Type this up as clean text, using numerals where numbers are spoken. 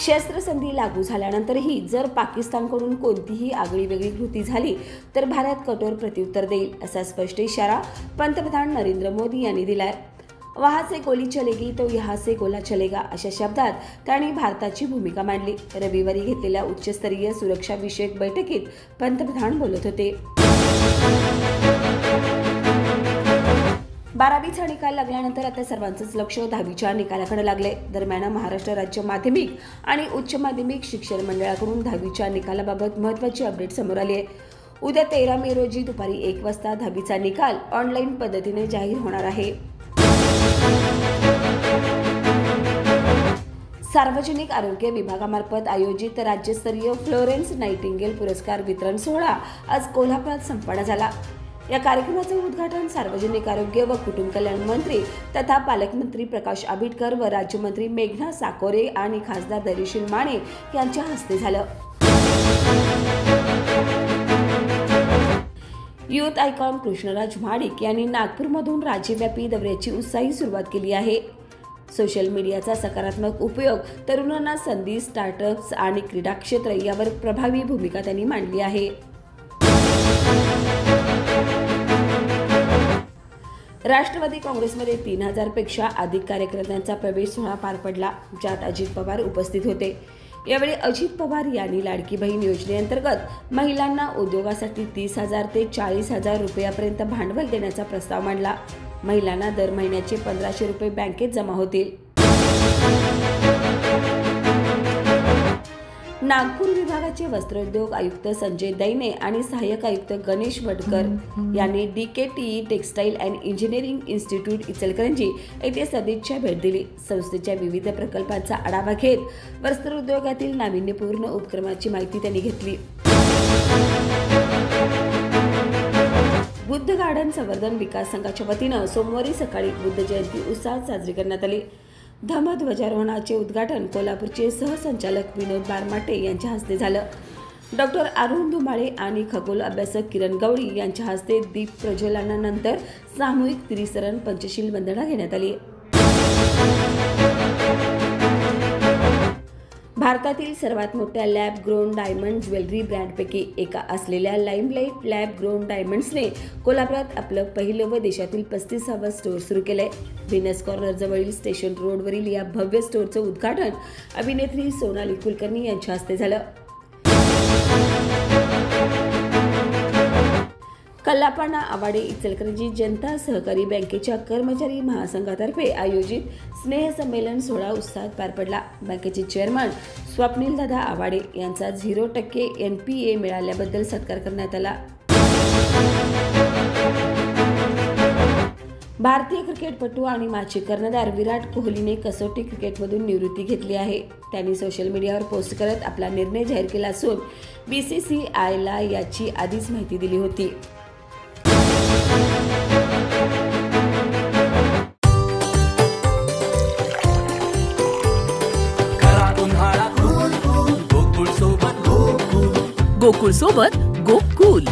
शस्त्रसंधी लागू झाल्यानंतरही जर पाकिस्तानकडून कोणतीही आगळीवेगळी कृती झाली तर भारत कठोर प्रत्युत्तर देईल, असा स्पष्ट इशारा पंतप्रधान नरेंद्र मोदी यांनी दिलाय। वहां से गोली चलेगी तो यहाँ से गोला चलेगा, अशा शब्दात त्यांनी भारताची भूमिका मांडली। रविवारी घेतलेल्या उच्चस्तरीय सुरक्षा विषयक बैठकीत पंतप्रधान बोलत होते। 12वीचा निकाल लागल्यानंतर आता सर्वांचंच लक्ष 10वीच्या निकालाकडे लागले। दरम्यान महाराष्ट्र राज्य माध्यमिक आणि उच्च माध्यमिक शिक्षण मंडळाकडून 10वीच्या निकालाबाबत महत्त्वाची अपडेट समोर आली आहे। उद्या 13 मे रोजी दुपारी 1 वाजता 10वीचा निकाल ऑनलाईन पद्धतीने जाहीर होणार आहे। सार्वजनिक आरोग्य विभागामार्फत आयोजित राज्यस्तरीय फ्लोरेन्स नाइटिंगेल पुरस्कार वितरण सोहळा आज कोल्हापुरात संपन्न झाला। या कार्यक्रमाचे उद्घाटन सार्वजनिक आरोग्य व कुटुंब कल्याण मंत्री तथा पालकमंत्री प्रकाश आंबेडकर व राज्यमंत्री मेघना साकोरे आणि खासदार धैर्यशील माने यांच्या हस्ते झालं। युथ आयकॉन कृष्णराज महाडिक यांनी नागपूरमधून राज्यव्यापी दौऱ्याची उत्साही सुरुवात केली आहे। सोशल मीडियाचा सकारात्मक उपयोग, तरुणांना संधी, स्टार्टअप्स आणि क्रीडा क्षेत्र यावर प्रभावी भूमिका त्यांनी मांडली आहे। राष्ट्रवादी काँग्रेसमध्ये 3000 पेक्षा अधिक कार्यकर्त्यांचा प्रवेश सोहळा पार पडला, ज्यात अजित पवार उपस्थित होते। यावेळी अजित पवार यांनी लाडकी बहीण योजनेअंतर्गत महिलांना उद्योगासाठी 30,000 ते 40,000 रुपयापर्यंत भांडवल देण्याचा प्रस्ताव मांडला। महिलांना दर महिन्याचे 1500 रुपये बँकेत जमा होतील। नागपूर विभागाचे वस्त्रोद्योग आयुक्त संजय दैने आणि सहाय्यक आयुक्त गणेश वडकर यांनी DKTE textile and engineering institute Ichalkaranji येथे सदिच्छा भेट दिली। संस्थेच्या विविध प्रकल्पांचा आढावा घेत वस्त्रोद्योगातील नाविन्यपूर्ण उपक्रमाची माहिती त्यांनी घेतली। बुद्ध गार्डन संवर्धन विकास संघाच्या वतीनं सोमवारी सकाळी बुद्ध जयंती उत्साहात साजरी करण्यात आली। धम्मध्वजारोहणाचे उद्घाटन कोल्हापूरचे सहसंचालक विनोद बारमाटे यांच्या हस्ते झालं। डॉक्टर अरुण धुमाळे आणि खगोल अभ्यासक किरण गवळी यांच्या हस्ते दीप प्रज्वलनानंतर सामूहिक त्रिसरण पंचशील वंदना घेण्यात आली। भारतातील सर्वात मोठ्या लॅब ग्रोन डायमंड ज्वेलरी ब्रँडपैकी एका असलेल्या लाईमलाईट लॅब ग्रोन डायमंड्सने कोल्हापुरात आपलं पहिलं व देशातील 35वा स्टोअर सुरू केलंय। व्हीनस कॉर्नर जवळील स्टेशन रोडवरील या भव्य स्टोअरचं उद्घाटन अभिनेत्री सोनाली कुलकर्णी यांच्या हस्ते झालं। कल्लापाना आवाडे इचलकरंजी जनता सहकारी बँकेच्या कर्मचारी महासंघातर्फे आयोजित स्नेह संमेलन सोहळा उत्साहात पार पडला। बँकेचे चेअरमन स्वप्नील दादा आवाडे यांचा 0% NPA मिळाल्याबद्दल सत्कार करण्यात आला। भारतीय क्रिकेटपटू आणि माजी कर्णधार विराट कोहलीने कसोटी क्रिकेटमधून निवृत्ती घेतली आहे। त्यांनी सोशल मीडियावर पोस्ट करत आपला निर्णय जाहीर केला असून BCCIला याची आधीच माहिती दिली होती। गोकुळ सोबत गो कूल।